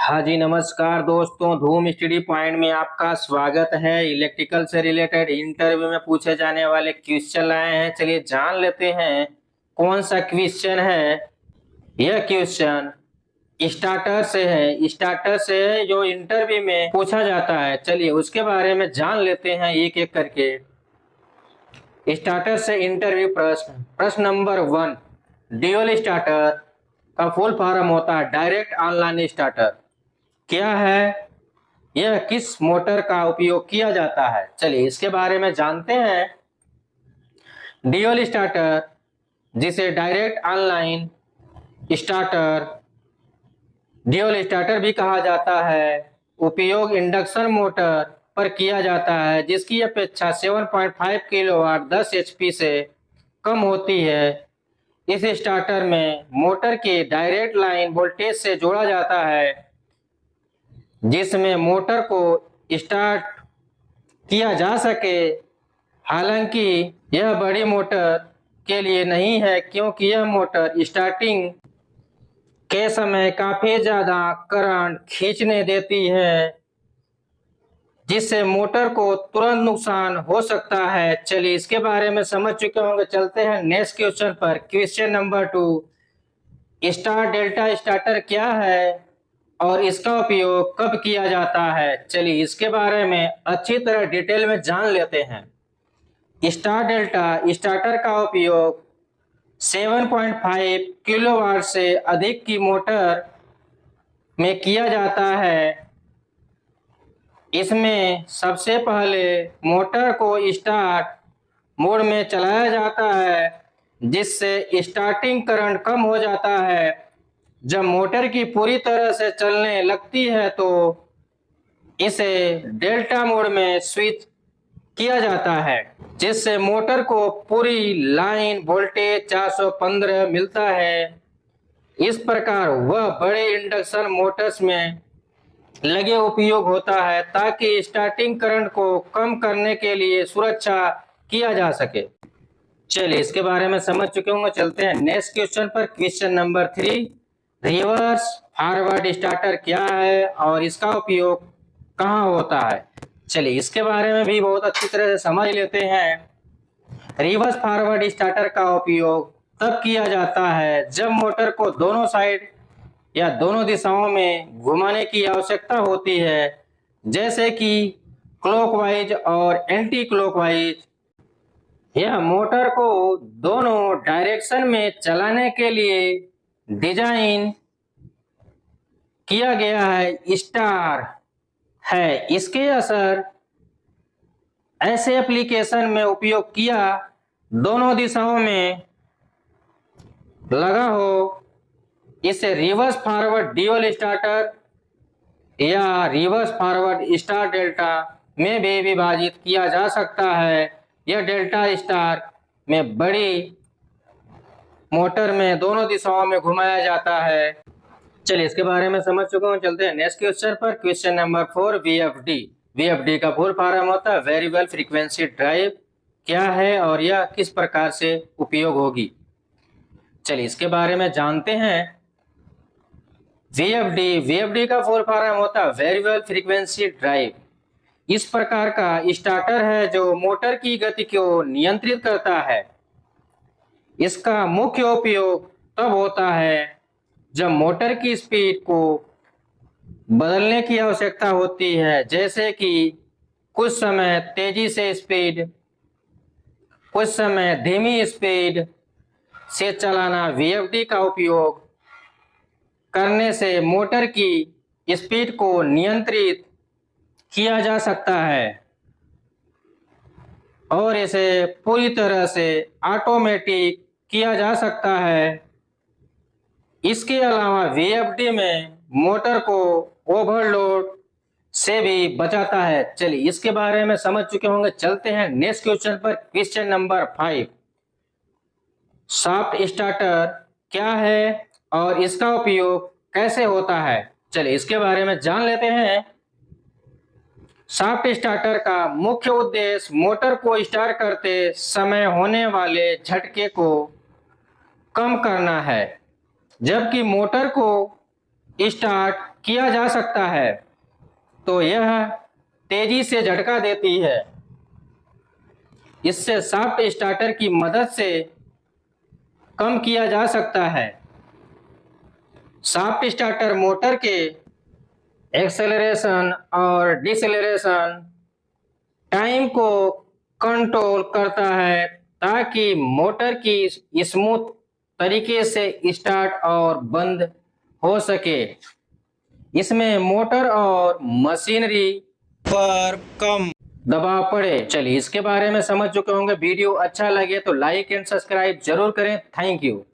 हाँ जी, नमस्कार दोस्तों। धूम स्टडी पॉइंट में आपका स्वागत है। इलेक्ट्रिकल से रिलेटेड इंटरव्यू में पूछे जाने वाले क्वेश्चन लाए हैं। चलिए जान लेते हैं कौन सा क्वेश्चन है। यह क्वेश्चन स्टार्टर से है। स्टार्टर से है जो इंटरव्यू में पूछा जाता है। चलिए उसके बारे में जान लेते हैं एक एक करके। स्टार्टर से इंटरव्यू प्रश्न नंबर 1, ड्यूल स्टार्टर का फुल फॉर्म होता है डायरेक्ट ऑनलाइन स्टार्टर। क्या है यह, किस मोटर का उपयोग किया जाता है? चलिए इसके बारे में जानते हैं। ड्यूल स्टार्टर, जिसे direct online starter, dual starter भी कहा जाता है, उपयोग इंडक्शन मोटर पर किया जाता है जिसकी अपेक्षा 7.5 किलोवाट 10 एचपी से कम होती है। इस स्टार्टर में मोटर के डायरेक्ट लाइन वोल्टेज से जोड़ा जाता है जिसमें मोटर को स्टार्ट किया जा सके। हालांकि यह बड़ी मोटर के लिए नहीं है क्योंकि यह मोटर स्टार्टिंग के समय काफी ज्यादा करंट खींचने देती है जिससे मोटर को तुरंत नुकसान हो सकता है। चलिए इसके बारे में समझ चुके होंगे। चलते हैं नेक्स्ट क्वेश्चन पर। Question number 2, star delta starter क्या है और इसका उपयोग कब किया जाता है? चलिए इसके बारे में अच्छी तरह डिटेल में जान लेते हैं। स्टार डेल्टा स्टार्टर का उपयोग 7.5 किलोवाट से अधिक की मोटर में किया जाता है। इसमें सबसे पहले मोटर को स्टार्ट मोड में चलाया जाता है जिससे स्टार्टिंग करंट कम हो जाता है। जब मोटर की पूरी तरह से चलने लगती है तो इसे डेल्टा मोड में स्विच किया जाता है जिससे मोटर को पूरी लाइन वोल्टेज 415 मिलता है। इस प्रकार वह बड़े इंडक्शन मोटर्स में लगे उपयोग होता है ताकि स्टार्टिंग करंट को कम करने के लिए सुरक्षा किया जा सके। चलिए इसके बारे में समझ चुके होंगे। चलते हैं नेक्स्ट क्वेश्चन पर। Question number 3, reverse forward starter क्या है और इसका उपयोग कहाँ होता है? चलिए इसके बारे में भी बहुत अच्छी तरह से समझ लेते हैं। रिवर्स फॉरवर्ड स्टार्टर का उपयोग तब किया जाता है जब मोटर को दोनों साइड या दोनों दिशाओं में घुमाने की आवश्यकता होती है, जैसे कि क्लॉकवाइज और एंटी क्लॉकवाइज। यह मोटर को दोनों डायरेक्शन में चलाने के लिए डिजाइन किया गया है। स्टार है इसके असर ऐसे एप्लीकेशन में उपयोग किया दोनों दिशाओं में लगा हो। इसे रिवर्स फॉरवर्ड ड्यूल स्टार्टर या रिवर्स फॉरवर्ड स्टार डेल्टा में भी विभाजित किया जा सकता है। यह डेल्टा स्टार में बड़ी मोटर में दोनों दिशाओं में घुमाया जाता है। चलिए इसके बारे में समझ चुका हूँ। चलते हैं नेक्स्ट क्वेश्चन पर। Question number 4, VFD. वीएफडी का फुल फॉर्म होता है वेरिएबल फ्रीक्वेंसी ड्राइव। क्या है और यह किस प्रकार से उपयोग होगी? चलिए इसके बारे में जानते हैं। वीएफडी का फुल फॉर्म होता है वेरिएबल फ्रीक्वेंसी ड्राइव। इस प्रकार का स्टार्टर है जो मोटर की गति को नियंत्रित करता है। इसका मुख्य उपयोग तब होता है जब मोटर की स्पीड को बदलने की आवश्यकता होती है, जैसे कि कुछ समय तेजी से स्पीड, कुछ समय धीमी स्पीड से चलाना। वीएफडी का उपयोग करने से मोटर की स्पीड को नियंत्रित किया जा सकता है और इसे पूरी तरह से ऑटोमेटिक किया जा सकता है। इसके अलावा वीएफडी में मोटर को ओवरलोड से भी बचाता है। चलिए इसके बारे में समझ चुके होंगे। चलते हैं नेक्स्ट क्वेश्चन पर। क्वेश्चन नंबर 5, सॉफ्ट स्टार्टर क्या है और इसका उपयोग कैसे होता है? चलिए इसके बारे में जान लेते हैं। सॉफ्ट स्टार्टर का मुख्य उद्देश्य मोटर को स्टार्ट करते समय होने वाले झटके को कम करना है। जबकि मोटर को स्टार्ट किया जा सकता है तो यह तेजी से झटका देती है। इससे सॉफ्ट स्टार्टर की मदद से कम किया जा सकता है। सॉफ्ट स्टार्टर मोटर के एक्सेलरेशन और डिसेलरेशन टाइम को कंट्रोल करता है ताकि मोटर की स्मूथ तरीके से स्टार्ट और बंद हो सके। इसमें मोटर और मशीनरी पर कम दबाव पड़े। चलिए इसके बारे में समझ चुके होंगे। वीडियो अच्छा लगे तो लाइक एंड सब्सक्राइब जरूर करें। Thank you.